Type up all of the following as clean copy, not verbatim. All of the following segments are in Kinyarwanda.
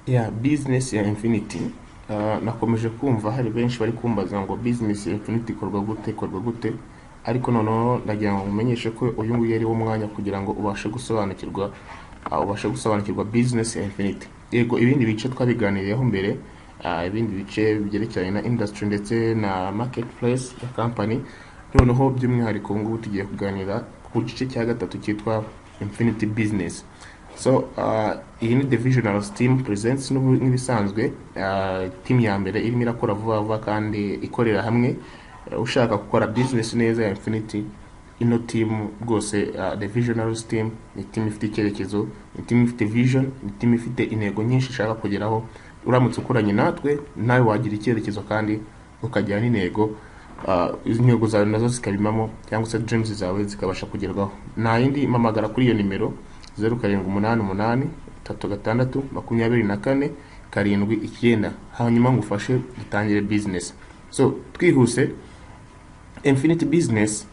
ya business ya Infinity. Nakomeje kumva hari benshi bari kumbaza ngo business ya Infinity ikorwa gute, ariko noneho ndagira ngo umenyeshe ko uyu nguyu ari wo mwanya kugira ngo ubashe gusobanukirwa business ya Infinity. Yego, ibindi bice twabiganiriyeho mbere, ibindi bice byerekeranye na industry ndetse na marketplace ya company, noneho by'umwihariko ngubu tugiye kuganira ku gice cya gatatu cyitwa Infinity Business. So iyi ni divisional team presents nk'ibisanzwe. Team ya mbere irimo irakora vuba vuba kandi ikorera hamwe, ushaka gukora business neza ya Infinity. Ino team rwose, divisional team ni team ifite icyerekezo, ni team ifite vision, ni team ifite intego nyinshi ishaka kugeraho. Uramutse ukoranye natwe nawe wagira icyerekezo kandi ukagira n'intego, izi ntego zawe nazo zikabimamo cyangwa se dreams zawe zikabasha kugerwaho. Nta yindi, mpamagara kuri iyo nimero 07883624 hanyuma ngufashe dutangire business. So twihuse, Infinity Business,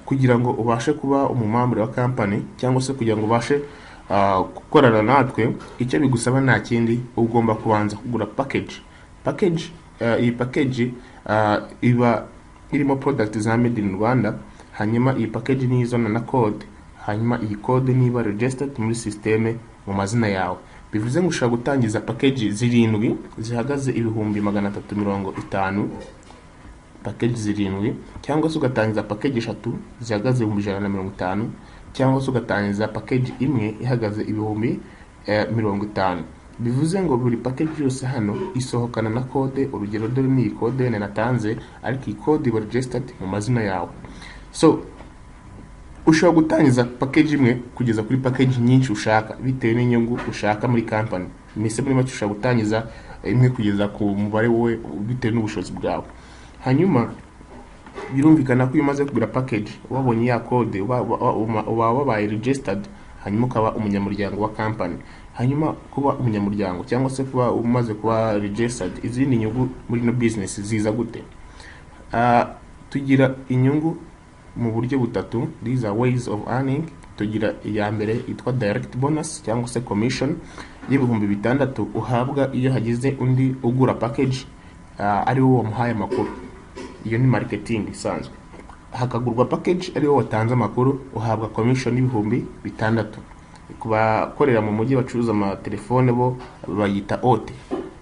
kugira ngo ubashe kuba umumambure wa company cyangwa se kugira ngo ubashe gukorana natwe, icyo bigusaba nta kindi, ugomba kubanza kugura package. Iyi package iba irimo product za made in Rwanda, hanyuma iyi package ni izona na code, hanyuma iyi code niba registered muri systeme mu mazina yawe. Bivuze ngo ushaka gutangiza package 7 zihagaze 350, package 7, cyangwa se ugatangiza package 3 zihagaze 150, cyangwa se ugatangiza package imwe ihagaze 50. Bivuze ngo buri package yose hano isohokana na code. Urugero dore ni code natanze, ariko iyi code iba registered mu mazina yawe. So ushobora gutangiza package imwe kugeza kuri package nyinshi ushaka bitewe n'inyungu ushaka muri company. Mise muri make ushobora gutangiza imwe kugeza ku mubare wowe bitewe n'ubushobozi bwawe. Hanyuma birumvikana ko iyo umaze kugura package wabonye ya code wabaye registered, hanyuma ukaba umunyamuryango wa company. Hanyuma kuba umunyamuryango cyangwa se kuba umaze kuba registered, izindi nyungu muri no business ziza gute? Tugira inyungu mu buryo butatu. These are ways of earning. Tugira iya mbere itwa direct bonus cyangwa se commission y'6,000 uhabwa iyo hagize undi ugura package ari wo wamuhaye amakuru. Iyo ni marketing isanzwe. Hakagurwa package ari wo watanze amakuru, uhabwa commission y'6,000. Kubakorera mu mujyi bacuruza amatelefone bo bayita ote.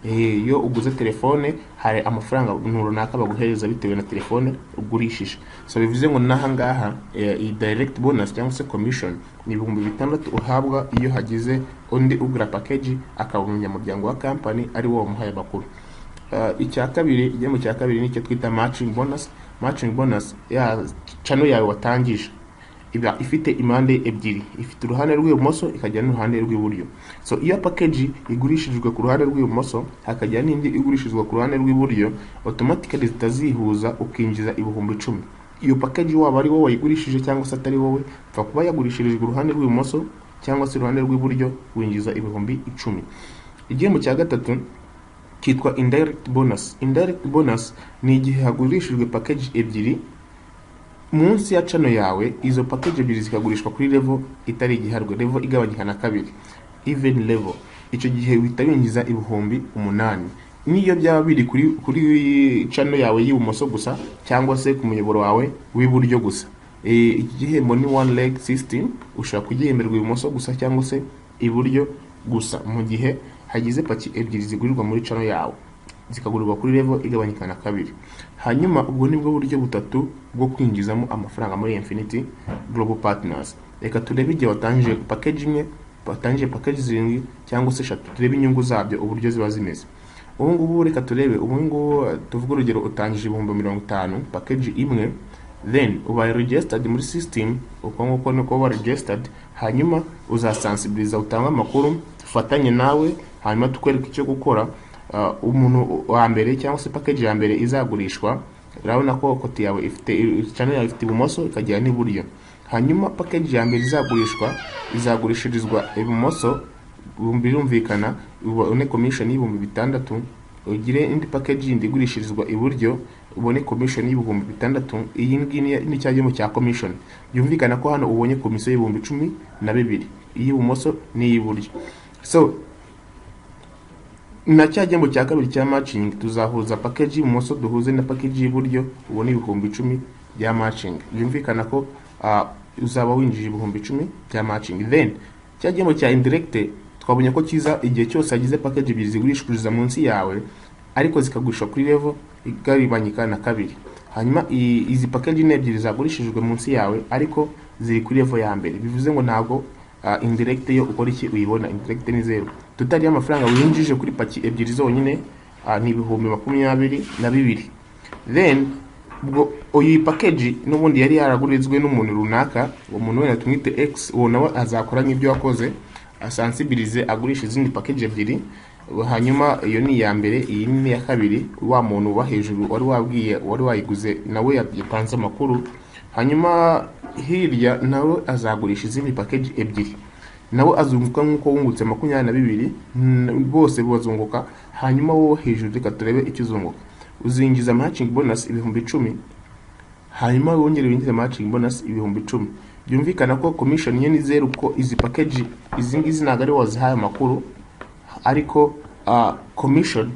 Iyo uguze telefone hari amafaranga runaka baguhereza bitewe na telefone ugurishije. So bivuze ngo nahangaha i direct bonus cyangwa se commission ni 6,000 uhabwa iyo hagize undi ugura package akaba umunyamuryango wa company ari wo wamuhaye amakuru. Icya kabiri, igihembo cya kabiri nicyo twita matching bonus. Matching bonus ya channel yawe watangije iba ifite impande ebyiri, ifite uruhande rw'ibumoso ikajya n'uruhande rw'iburyo. So iyo package igurishijwe ku ruhande rw'ibumoso hakajya n'indi igurishizwa ku ruhande rw'iburyo, automatically zitazihuza ukinjiza 10,000. Iyo package waba ari wowe wayigurishije cyangwa se atari wowe, pfa kuba yagurishirijwe uruhande rw'ibumoso cyangwa se uruhande rw'iburyo winjiza 10,000. Igihembo cya gatatu kitwa indirect bonus. Indirect bonus ni igihe hagurishijwe package ebyiri munsi ya channel yawe, izo package ebyiri zikagurishwa kuri level itari igiharwe, level igabanyika na kabiri, even level. Icyo gihe uhita winjiza 8,000. Niyo byaba biri kuri channel yawe y'ibumoso gusa cyangwa se ku muyoboro wawe w'iburyo gusa. Iki gihembo ni one leg system, ushaka kugihemberwa ibumoso gusa cyangwa se iburyo gusa, mu gihe hagize paki ebyiri zigurirwa muri channel yawe zikagurirwa kuri level igabanyika na kabiri. Hanyuma ubwo nibwo buryo butatu bwo kwinjizamo amafaranga muri Infinity Global Partners. Reka turebe igihe watangije package imwe, watangije package 7 cyangwa se 3, turebe inyungu zabyo uburyo ziba zimeze. Ubu ngubu reka turebe, ubu ngubu tuvuga urugero utangije 50,000 package imwe, then uba registered muri system, uko nguko nuko uba registered. Hanyuma uzasensibiliza, utanga amakuru, tufatanye nawe, hanyuma tukwereka icyo gukora. Umuntu wa mbere cyangwa se package ya mbere izagurishwa, urabona ko kote yawe ifite channel yawe ifite ibumoso ikajya n'iburyo. Hanyuma package ya mbere izagurishirizwa ibumoso, birumvikana ubone commission y'6,000. Ugire indi package yindi igurishirizwa iburyo, ubone commission y'6,000. Iyi ngiyi ni cyagemo cya commission. Byumvikana ko hano ubonye commission y'12,000 iy'ibumoso n'iy'iburyo. So na cya gihembo cya kabiri cya matching tuzahuza package y'ibumoso duhuze na package y'iburyo ubone ibihumbi 10 bya matching. Byumvikana ko uzaba winjije ibihumbi 10 bya matching. Then cya gihembo cya indirect twabonye ko kiza igihe cyose agize package ebyiri zigurishiriza munsi yawe ariko zikagurisha kuri level igaribanyika na kabiri. Hanyuma izi package ebyiri zagurishijwe munsi yawe ariko ziri kuri level ya mbere, bivuze ngo ntago indirect yo ukora iki uyibona. Indirect ni zero. Tutari amafaranga winjije kuri paki ebyiri zonyine ni ibihumbi 22. Then ubwo uyi package n'ubundi yari yaragurizwe n'umuntu runaka, uwo muntu wenda tumwite X, uwo nawe azakora nk'ibyo wakoze asensibilize agurisha izindi package ebyiri. Hanyuma iyo ni ya mbere, iyi ni ya kabiri. Wa muntu uba hejuru wari wabwiye wari wayiguze nawe yapanze amakuru. Hanyuma hirya nawe azagurisha izindi package ebyiri, nawe azunguka nkuko wungutse 22, bose bazunguka. Hanyuma wowe hejuru reka turebe icyo uzunguka. Uzinjiza matching bonus ibihumbi 10, hanyuma wongere winjiza matching bonus ibihumbi 10. Byumvikana ko commission ye ni zero ko izi package izingizi nagari wazihaye amakuru, ariko commission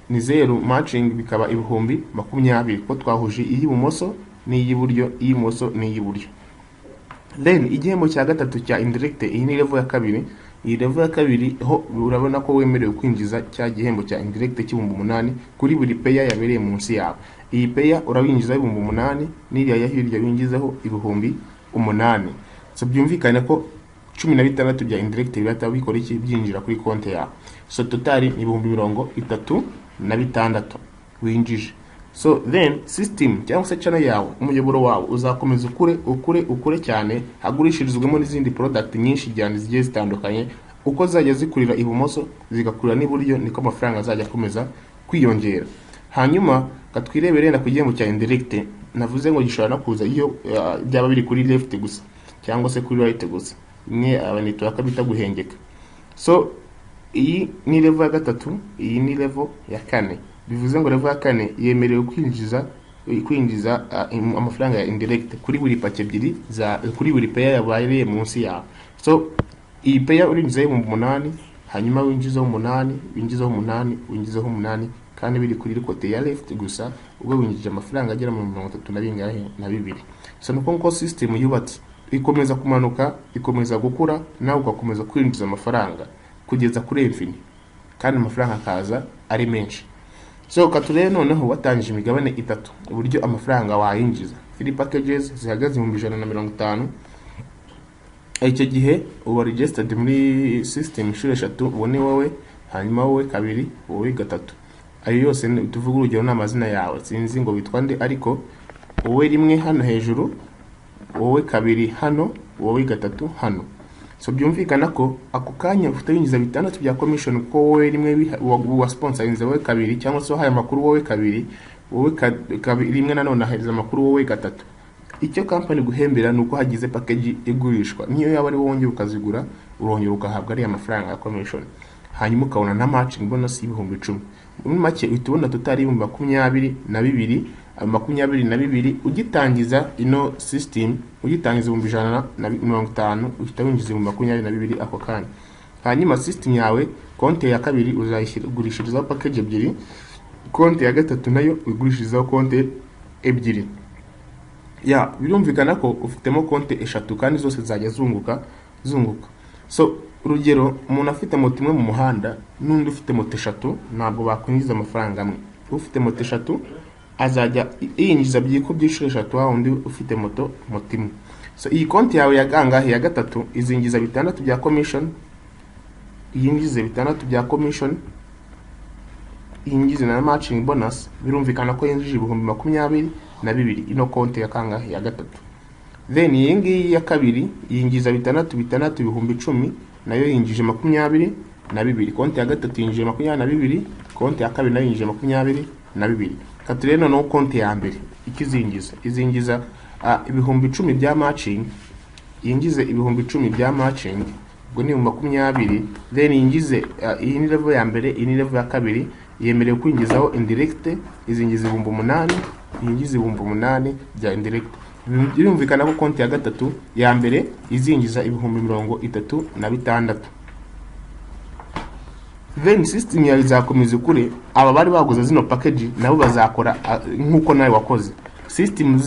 ni zero, matching bikaba ibihumbi 20 ko twahuje iy'ibumoso n'iy'iburyo, iy'ibumoso n'iy'iburyo. Then igihembo cya gatatu cya indirect, iyi ni level ya kabiri. Iyi level ya kabiri ho urabona ko wemerewe kwinjiza cya gihembo cya indirect cy'ibihumbi 8 kuri buri payer yabereye munsi yawe. Iyi payer urabinjiza ibihumbi 8 n'iriya ya hirya winjizeho ibihumbi 8. So byumvikana ko 16 bya indirect birata bikora iki byinjira kuri konti yawe. So total ni ibihumbi 36 winjije. So then system cyangwa se channel yawe, umuyoboro wawe uzakomeza ukure cyane, hagurishirizwemo n'izindi product nyinshi cyane zigiye zitandukanye. Uko zajya zikurira ibumoso zigakurira n'iburyo niko amafaranga azajya akomeza kwiyongera. Hanyuma katwirebere na kugiyemo cya indirect, navuze ngo gishobora no kuza iyo byaba biri kuri left gusa cyangwa se kuri right gusa, imwe abanito akabita guhengeka. So iyi ni level ya gatatu, iyi ni level ya kane. Bivuze ngo level ya kane yemerewe kwinjiza amafaranga ya indirect kuri buri pake ebyiri za kuri buri payer yabaye munsi yawe. So iyi payer urinjiza mu 8, hanyuma winjizaho 8, winjizaho 8, winjizaho 8, kandi biri kuri kote ya left gusa, ubwo winjije amafaranga agera mu 32. So nuko system yubatse ikomeza kumanuka, ikomeza gukura, nawe ugakomeza kwinjiza amafaranga kugeza kuri infinite, kandi amafaranga akaza ari menshi. So katurebe noneho watangije imigabane itatu uburyo amafaranga wayinjiza. 3 packages zihagaze mu 150. Icyo gihe uba registered muri system inshuro 3, ubone wowe, hanyuma wowe kabiri, wowe gatatu. Ayo yose tuvuga urugero n'amazina yawe, sinzi ngo bitwa nde, ariko wowe rimwe hano hejuru, wowe kabiri hano, wowe gatatu hano. So byumvikana ko ako kanya ufite winjiza 6 bya commission ko wowe rimwe wa sponsorinze wowe kabiri, cyangwa se wahaye amakuru wowe kabiri, wowe kabiri rimwe nanone ahereza amakuru wowe gatatu. Icyo company guhembera nuko hagize package igurishwa, niyo yaba ari wongera ukazigura, urongera ukahabwa ari amafaranga ya commission, hanyuma ukabona na matching bonus y'ibihumbi 10. Muri make utubona tutari ibihumbi 22 ugitangiza ino system, ugitangiza ibihumbi 150 uhita winjiza ibihumbi 22 ako kanya. Hanyuma system yawe konti ya kabiri uzayigurishirizaho package ebyiri, konti ya gatatu nayo ugurishirizaho konti ebyiri. Ya birumvikana ko ufitemo konti eshatu kandi zose zajya zunguka. So urugero umuntu afite moto imwe mu muhanda n'undi ufite moto eshatu, ntabwo bakwinjiza amafaranga amwe. Ufite moto eshatu azajya yinjiza byiko byishuro 3 wa undi ufite moto imwe. So iyi konti yawe ya gangahe ya gatatu izinjiza 6 bya commission, yinjize 6 bya commission, yinjize na matching bonus. Birumvikana ko yinjije ibihumbi 22 ino konti ya kangahe ya gatatu. Then iyi ngiyi ya kabiri yinjiza 6 ibihumbi 10, nayo yinjije 22. Konti ya gatatu yinjije 22, konti ya kabiri nayo yinjije 22. Katurebe noneho konti ya mbere izingiza ibihumbi 10 bya matching, yinjize ibihumbi 10 bya matching, ubwo ni 20. Then yinjize iyi ni level ya mbere, iyi ni level ya kabiri, yemerewe kwinjizaho indirect, izingiza ibihumbi 8, yinjiza ibihumbi 8 bya indirect. Birumvikana ko konti ya gatatu ya mbere izingiza ibihumbi 36. then system yawe izakomeza ukure, aba bari baguze zino package nabo bazakora nkuko nawe wakoze. System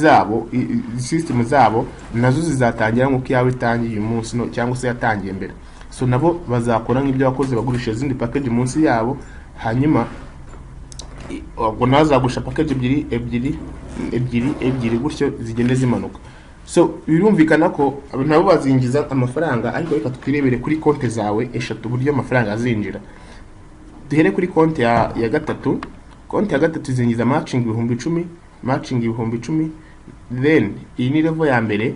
zabo nazo zizatangira nkuko yawe itangiye uyu munsi no cyangwa se yatangiye mbere. So nabo bazakora nk'ibyo wakoze, bagurisha izindi package munsi yabo, hanyuma ubwo nazagusha package ebyiri gutyo zigende zimanuka. So birumvikana ko nabo bazinjiza amafaranga, ariko reka twirebere kuri konti zawe eshatu buryo amafaranga azinjira. Duhere kuri konti ya gatatu. Konti ya gatatu izinjiza matching 10,000, then iyi ni level ya mbere,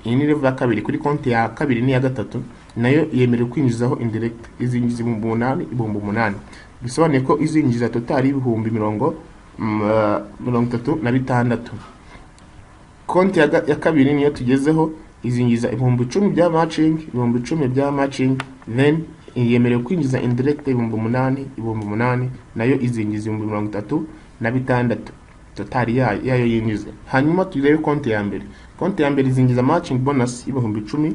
iyi ni level ya kabiri. Kuri konti ya kabiri ni ya gatatu nayo yemerewe kwinjizaho indirect, izinjiza 8,000. Bisobanuye ko izinjiza total 36,000. Konti ya kabiri niyo tugezeho, izinjiza 10,000 bya matching, then yemerewe kwinjiza indirect 8,000, nayo izinjiza 36,000 total yayo yinjiza. Hanyuma turebe konti ya mbere. Konti ya mbere izinjiza matching bonus 10,000,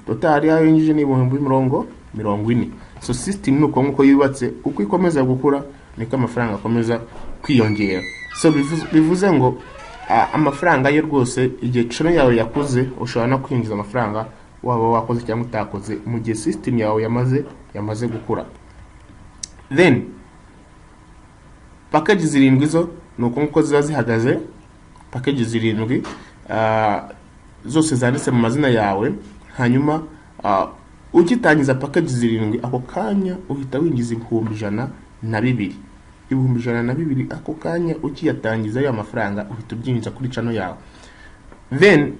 total yayo yinjije ni 40,000. So system nuko nkuko yubatse, uko ikomeza gukura niko amafaranga akomeza kwiyongera. So bivuze ngo amafaranga yo rwose igihe channel yawe yakuze, ushobora no kwinjiza amafaranga waba wakoze cyangwa utakoze mu gihe system yawe yamaze gukura. Then package zirindwi zo nuko nkuko ziba zihagaze. Package zirindwi zose zanditse mu mazina yawe, hanyuma ukitangiza package zirindwi ako kanya uhita winjiza 1,120. 1,120 ako kanya ukiyatangiza ya mafaranga uhita ubyinjiza kuri channel yawe. Then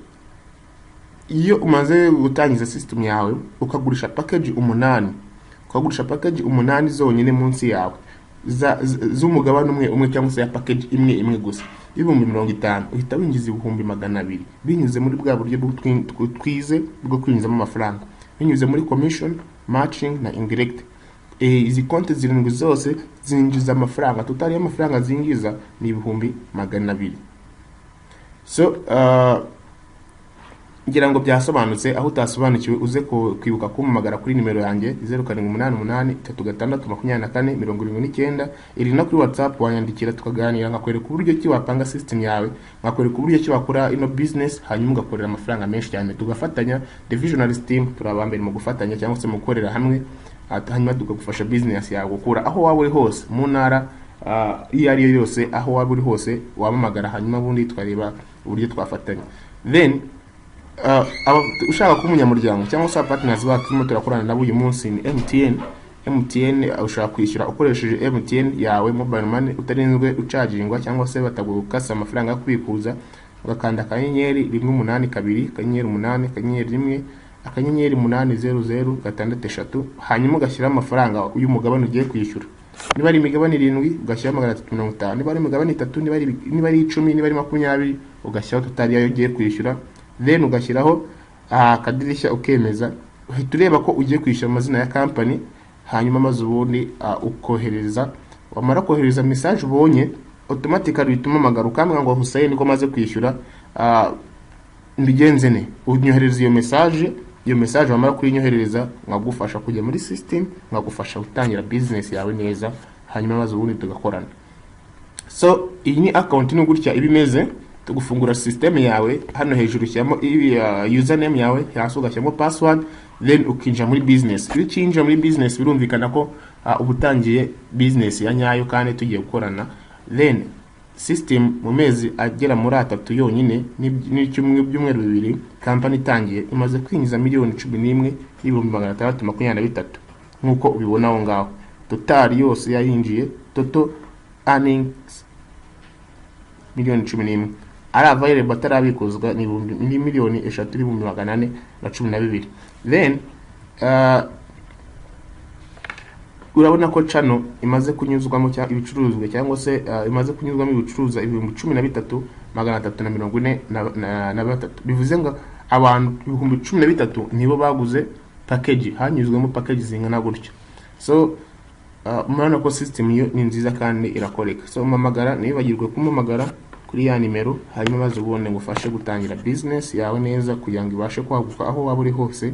iyo umaze gutangiza system yawe ukagurisha package 8 zonyine munsi yawe z'umugabane umwe cyangwa se ya package imwe gusa, 50,000, uhita winjiza 200,000 binyuze muri bwa buryo twize bwo kwinjizamo amafaranga, binyuze muri commission, matching na indirect. Izi konti zirindwi zose zinjiza amafaranga, total y'amafaranga zinjiza ni 200,000. So ngira ngo byasobanutse. Aho utasobanukiwe uze kwibuka kumpamagara kuri nimero yanjye 0788322479. iri no kuri WhatsApp wanyandikira tukaganira, ngakwereka uburyo ki wapanga system yawe, ngakwereka uburyo ki wakora ino business, hanyuma ugakorera amafaranga menshi cyane. Tugafatanya The Visionaries team, turabambere mu gufatanya cyangwa se mu gukorera hamwe, hanyuma tukagufasha business yawe gukura aho waba uri hose mu ntara iyo ari yo yose. Aho waba uri hose wamamagara, hanyuma ubundi twareba uburyo twafatanya. Then ushaka kuba umunyamuryango cyangwa se partners bacu turakorana nabo uyu munsi ni MTN. Ushaka kwishyura ukoresheje MTN yawe mobile money utarinzwe ucagingwa cyangwa se batagukasa amafaranga yo kubikuza, ugakanda akanyenyeri 182 8 8 800 hanyuma ugashyira amafaranga uyu mugabane ugiye kwishyura. Niba ari imigabane 7 ugashyira 350, niba ari imigabane 3, niba ari 10, niba ari 20 ugashyira total yayo ugiye kwishyura. Then ugashyiraho akadirishya ukemeza, uhita ureba ko ugiye kwishyura amazina ya company, hanyuma maze ubundi ukohereza. Wamara kohereza message ubonye automatically bituma magara ukambwa ngo Hussein ko maze kwishyura mbigenze ne, unyohereza iyo message wamara kuyinyohereza nkagufasha kujya muri system, nkagufasha gutangira business yawe neza, hanyuma maze ubundi tugakorana. So iyi ni account ni gutya ibimeze. Tugufungura system yawe, hano hejuru cyamo username yawe, hasi ugashyamo password, then ukinjira muri business. Iyo ukinjira muri business birumvikana ko ubutangiye business ya nyayo kandi tugiye gukorana. Then system mu mezi agera muri 3 yonyine n'icyumwe byumweru 2 company itangiye imaze kwinjiza 11,623 nkuko ubibona aho ngaho. Total yose yayinjiye, total earnings 11,000,000. Ari available atarabikuzwa ni 3,412,000. Then urabona ko channel imaze kunyuzwamo ibicuruzwa cyangwa se imaze kunyuzwamo ibicuruza 13,343. Bivuze ngo abantu 13,000 nibo baguze package, hanyuzwemo package zingana gutyo. So murana ko system yo ni nziza kandi irakoreka. So mamagara nibagirwe kumamagara kuri ya nimero, hanyuma maze ubone ngufashe gutangira business yawe neza kugira ngo ibashe kwaguka aho waba uri hose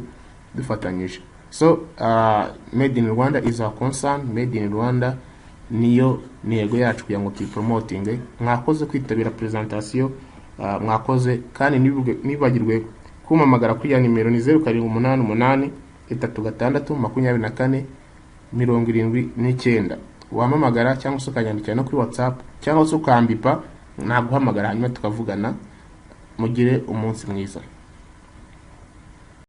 dufatanyije. So made in Rwanda is our concern. Made in Rwanda niyo ntego yacu kugira ngo tuyipromotinge. Mwakoze kwitabira presentation, mwakoze kandi nibagirwe kumamagara kuri ya nimero ni 0788 36 24 79. Wamamagara cyangwa se ukanyandikira no kuri WhatsApp cyangwa se ukambipa naguhamagara hanyuma tukavugana. Mugire umunsi mwiza.